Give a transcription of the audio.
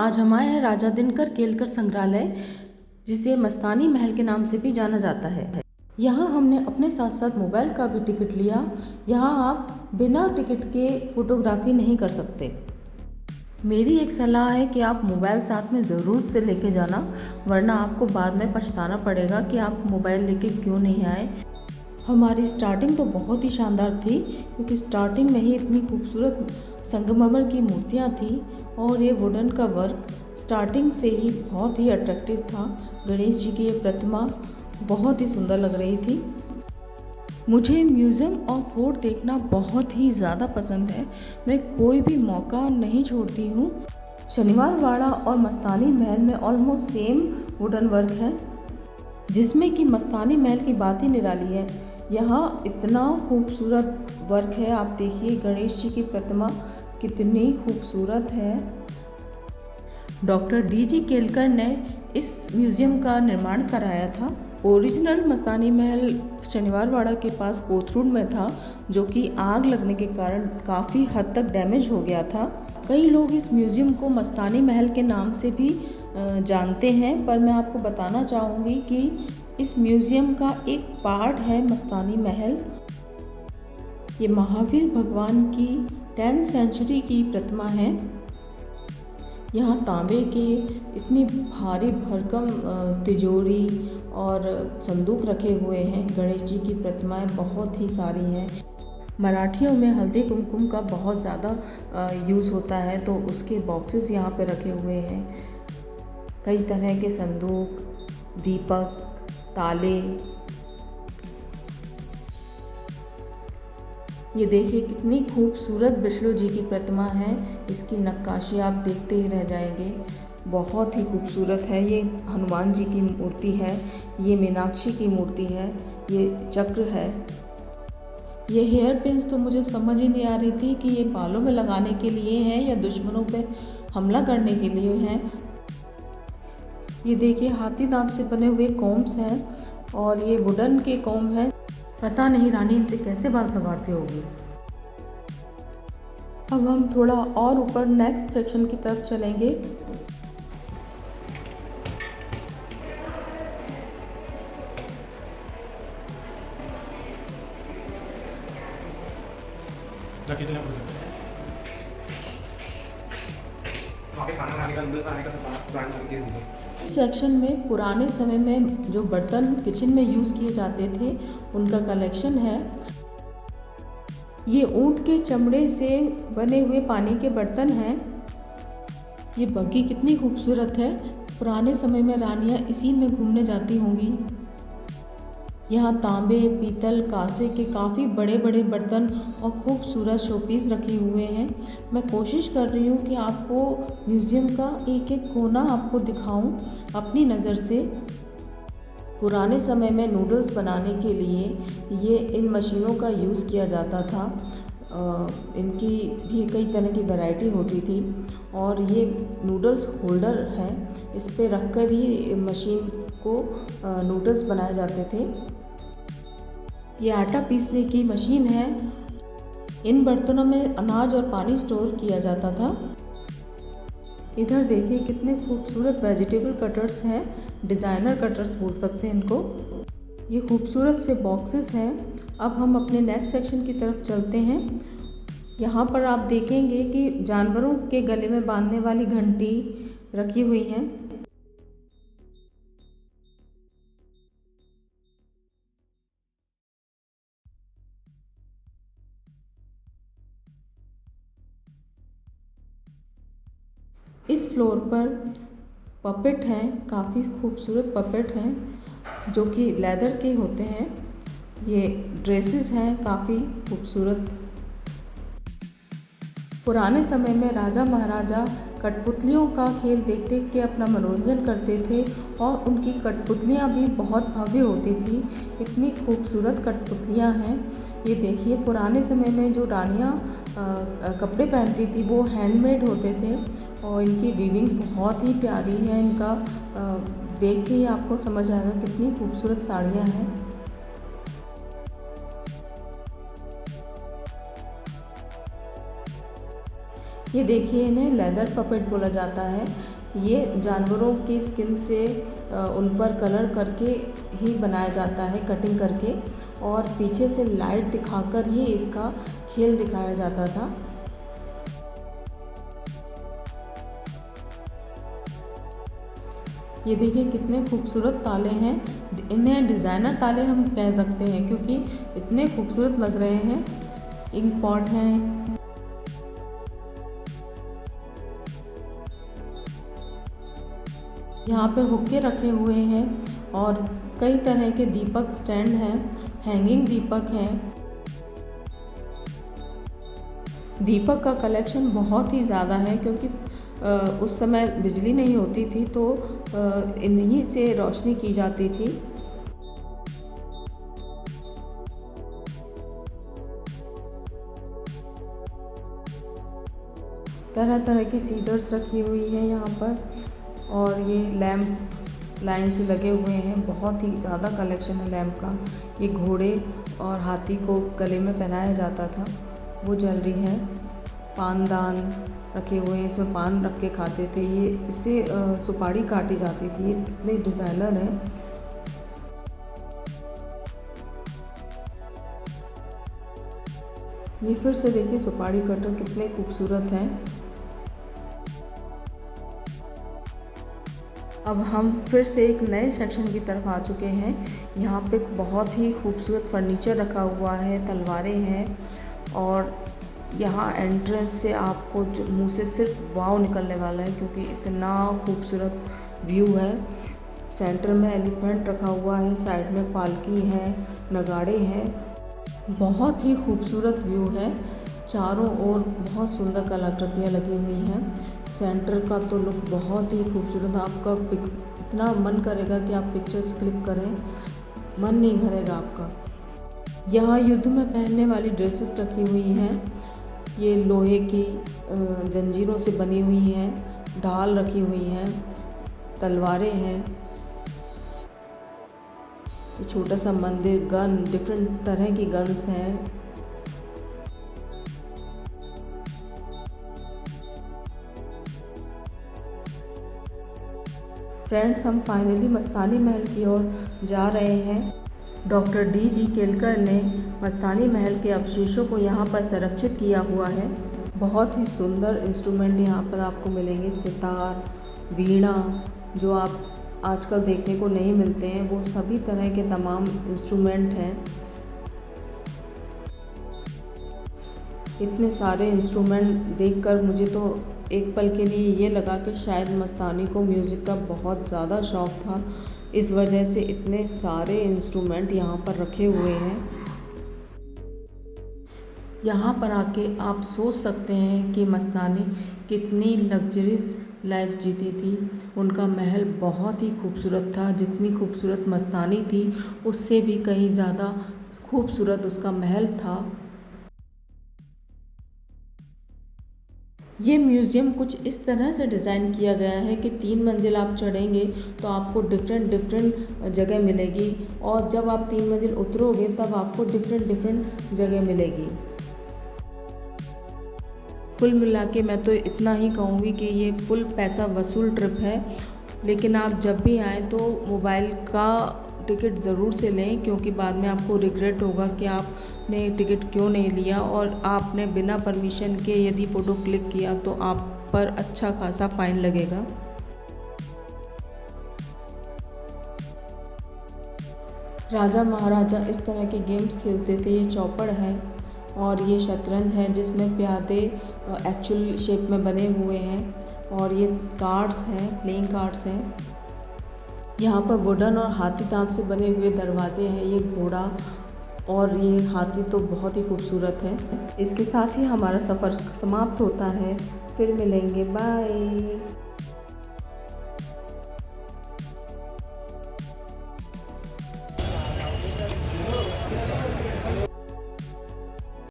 आज हम आए हैं राजा दिनकर केलकर संग्रहालय, जिसे मस्तानी महल के नाम से भी जाना जाता है। यहाँ हमने अपने साथ साथ मोबाइल का भी टिकट लिया। यहाँ आप बिना टिकट के फोटोग्राफी नहीं कर सकते। मेरी एक सलाह है कि आप मोबाइल साथ में ज़रूर से लेके जाना, वरना आपको बाद में पछताना पड़ेगा कि आप मोबाइल लेके क्यों नहीं आए। हमारी स्टार्टिंग तो बहुत ही शानदार थी, क्योंकि स्टार्टिंग में ही इतनी खूबसूरत संगमरमर की मूर्तियाँ थी और ये वुडन का वर्क स्टार्टिंग से ही बहुत ही अट्रैक्टिव था। गणेश जी की ये प्रतिमा बहुत ही सुंदर लग रही थी। मुझे म्यूज़ियम ऑफ फोर्ट देखना बहुत ही ज़्यादा पसंद है। मैं कोई भी मौका नहीं छोड़ती हूँ। शनिवार वाड़ा और मस्तानी महल में ऑलमोस्ट सेम वुडन वर्क है, जिसमें कि मस्तानी महल की बात ही निराली है। यहाँ इतना खूबसूरत वर्क है। आप देखिए गणेश जी की प्रतिमा कितनी खूबसूरत है। Doctor DG. केलकर ने इस म्यूज़ियम का निर्माण कराया था। ओरिजिनल मस्तानी महल शनिवार वाड़ा के पास कोथरूड में था, जो कि आग लगने के कारण काफ़ी हद तक डैमेज हो गया था। कई लोग इस म्यूज़ियम को मस्तानी महल के नाम से भी जानते हैं, पर मैं आपको बताना चाहूँगी कि इस म्यूज़ियम का एक पार्ट है मस्तानी महल। ये महावीर भगवान की 10th सेंचुरी की प्रतिमा है। यहाँ तांबे के इतनी भारी भरकम तिजोरी और संदूक रखे हुए हैं। गणेश जी की प्रतिमाएं बहुत ही सारी हैं। मराठियों में हल्दी कुमकुम का बहुत ज़्यादा यूज़ होता है, तो उसके बॉक्सेस यहाँ पे रखे हुए हैं। कई तरह के संदूक, दीपक, ताले। ये देखिए कितनी खूबसूरत विष्णु जी की प्रतिमा है। इसकी नक्काशी आप देखते ही रह जाएंगे। बहुत ही खूबसूरत है। ये हनुमान जी की मूर्ति है, ये मीनाक्षी की मूर्ति है, ये चक्र है। ये हेयर पिन्स तो मुझे समझ ही नहीं आ रही थी कि ये बालों में लगाने के लिए हैं या दुश्मनों पे हमला करने के लिए हैं। ये देखिए हाथी दांत से बने हुए कॉम्ब्स हैं और ये वुडन के कॉम्ब हैं। पता नहीं रानी इनसे कैसे बाल संवारती होगी। अब हम थोड़ा और ऊपर नेक्स्ट सेक्शन की तरफ चलेंगे। सेक्शन में पुराने समय में जो बर्तन किचन में यूज़ किए जाते थे उनका कलेक्शन है। ये ऊंट के चमड़े से बने हुए पानी के बर्तन हैं। ये बग्गी कितनी खूबसूरत है। पुराने समय में रानियां इसी में घूमने जाती होंगी। यहाँ तांबे, पीतल, कांसे के काफ़ी बड़े बड़े बर्तन और खूबसूरत शोपीस रखे हुए हैं। मैं कोशिश कर रही हूँ कि आपको म्यूज़ियम का एक एक कोना आपको दिखाऊं अपनी नज़र से। पुराने समय में नूडल्स बनाने के लिए ये इन मशीनों का यूज़ किया जाता था। इनकी भी कई तरह की वैरायटी होती थी और ये नूडल्स होल्डर है। इस पे रखकर ही मशीन को नूडल्स बनाए जाते थे। ये आटा पीसने की मशीन है। इन बर्तनों में अनाज और पानी स्टोर किया जाता था। इधर देखिए कितने खूबसूरत वेजिटेबल कटर्स हैं। डिज़ाइनर कटर्स बोल सकते हैं इनको। ये खूबसूरत से बॉक्सेस हैं। अब हम अपने नेक्स्ट सेक्शन की तरफ चलते हैं। यहाँ पर आप देखेंगे कि जानवरों के गले में बांधने वाली घंटी रखी हुई हैं। इस फ्लोर पर पपेट हैं, काफ़ी खूबसूरत पपेट हैं जो कि लेदर के होते हैं। ये ड्रेसेस हैं काफ़ी खूबसूरत। पुराने समय में राजा महाराजा कठपुतलियों का खेल देख देख के अपना मनोरंजन करते थे और उनकी कठपुतलियाँ भी बहुत भव्य होती थी। इतनी खूबसूरत कठपुतलियाँ हैं। ये देखिए पुराने समय में जो रानियाँ कपड़े पहनती थी वो हैंडमेड होते थे और इनकी वीविंग बहुत ही प्यारी है। इनका देख के ही आपको समझ आएगा कितनी खूबसूरत साड़ियाँ हैं। ये देखिए इन्हें लेदर पपेट बोला जाता है। ये जानवरों की स्किन से उन पर कलर करके ही बनाया जाता है, कटिंग करके, और पीछे से लाइट दिखाकर ही इसका खेल दिखाया जाता था। ये देखिए कितने खूबसूरत ताले हैं। इन्हें डिज़ाइनर ताले हम कह सकते हैं क्योंकि इतने खूबसूरत लग रहे हैं। इंक पॉट हैं। यहाँ पे हुक्के रखे हुए हैं और कई तरह के दीपक स्टैंड हैं, हैंगिंग दीपक हैं। दीपक का कलेक्शन बहुत ही ज़्यादा है क्योंकि उस समय बिजली नहीं होती थी तो इन्हीं से रोशनी की जाती थी। तरह तरह की सीजर्स रखी हुई है यहाँ पर, और ये लैम्प लाइन से लगे हुए हैं। बहुत ही ज़्यादा कलेक्शन है लैम्प का। ये घोड़े और हाथी को गले में पहनाया जाता था, वो ज्वेलरी है। पानदान रखे हुए हैं, इसमें पान रख के खाते थे। ये इससे सुपारी काटी जाती थी। इतने डिज़ाइनर है। ये फिर से देखिए सुपारी कटर कितने खूबसूरत हैं। अब हम फिर से एक नए सेक्शन की तरफ आ चुके हैं। यहाँ पे बहुत ही खूबसूरत फर्नीचर रखा हुआ है, तलवारें हैं, और यहाँ एंट्रेंस से आपको मुंह से सिर्फ वाव निकलने वाला है क्योंकि इतना खूबसूरत व्यू है। सेंटर में एलिफेंट रखा हुआ है, साइड में पालकी है, नगाड़े हैं। बहुत ही खूबसूरत व्यू है। चारों ओर बहुत सुंदर कलाकृतियाँ लगी हुई हैं। सेंटर का तो लुक बहुत ही खूबसूरत। आपका इतना मन करेगा कि आप पिक्चर्स क्लिक करें, मन नहीं भरेगा आपका। यहाँ युद्ध में पहनने वाली ड्रेसेस रखी हुई हैं। ये लोहे की जंजीरों से बनी हुई हैं। ढाल रखी हुई हैं, तलवारें हैं। ये छोटा सा मंदिर, गन, डिफरेंट तरह की गन्स हैं। फ्रेंड्स, हम फाइनली मस्तानी महल की ओर जा रहे हैं। Doctor D.G. केलकर ने मस्तानी महल के अवशेषों को यहाँ पर संरक्षित किया हुआ है। बहुत ही सुंदर इंस्ट्रूमेंट यहाँ पर आपको मिलेंगे। सितार, वीणा, जो आप आजकल देखने को नहीं मिलते हैं, वो सभी तरह के तमाम इंस्ट्रूमेंट हैं। इतने सारे इंस्ट्रूमेंट देखकर मुझे तो एक पल के लिए ये लगा कि शायद मस्तानी को म्यूज़िक का बहुत ज़्यादा शौक़ था, इस वजह से इतने सारे इंस्ट्रूमेंट यहाँ पर रखे हुए हैं। यहाँ पर आके आप सोच सकते हैं कि मस्तानी कितनी लग्जरियस लाइफ जीती थी। उनका महल बहुत ही खूबसूरत था। जितनी खूबसूरत मस्तानी थी उससे भी कहीं ज़्यादा खूबसूरत उसका महल था। ये म्यूज़ियम कुछ इस तरह से डिज़ाइन किया गया है कि 3 मंजिल आप चढ़ेंगे तो आपको डिफरेंट जगह मिलेगी, और जब आप 3 मंजिल उतरोगे तब आपको डिफरेंट जगह मिलेगी। कुल मिला के मैं तो इतना ही कहूँगी कि ये फुल पैसा वसूल ट्रिप है। लेकिन आप जब भी आएँ तो मोबाइल का टिकट ज़रूर से लें, क्योंकि बाद में आपको रिग्रेट होगा कि आपने टिकट क्यों नहीं लिया, और आपने बिना परमिशन के यदि फ़ोटो क्लिक किया तो आप पर अच्छा खासा फ़ाइन लगेगा। राजा महाराजा इस तरह के गेम्स खेलते थे। ये चौपड़ है और ये शतरंज है जिसमें प्यादे एक्चुअल शेप में बने हुए हैं, और ये कार्ड्स हैं, प्लेइंग कार्ड्स हैं। यहाँ पर वुडन और हाथी दांत से बने हुए दरवाजे हैं। ये घोड़ा और ये हाथी तो बहुत ही खूबसूरत है। इसके साथ ही हमारा सफ़र समाप्त होता है। फिर मिलेंगे, बाय।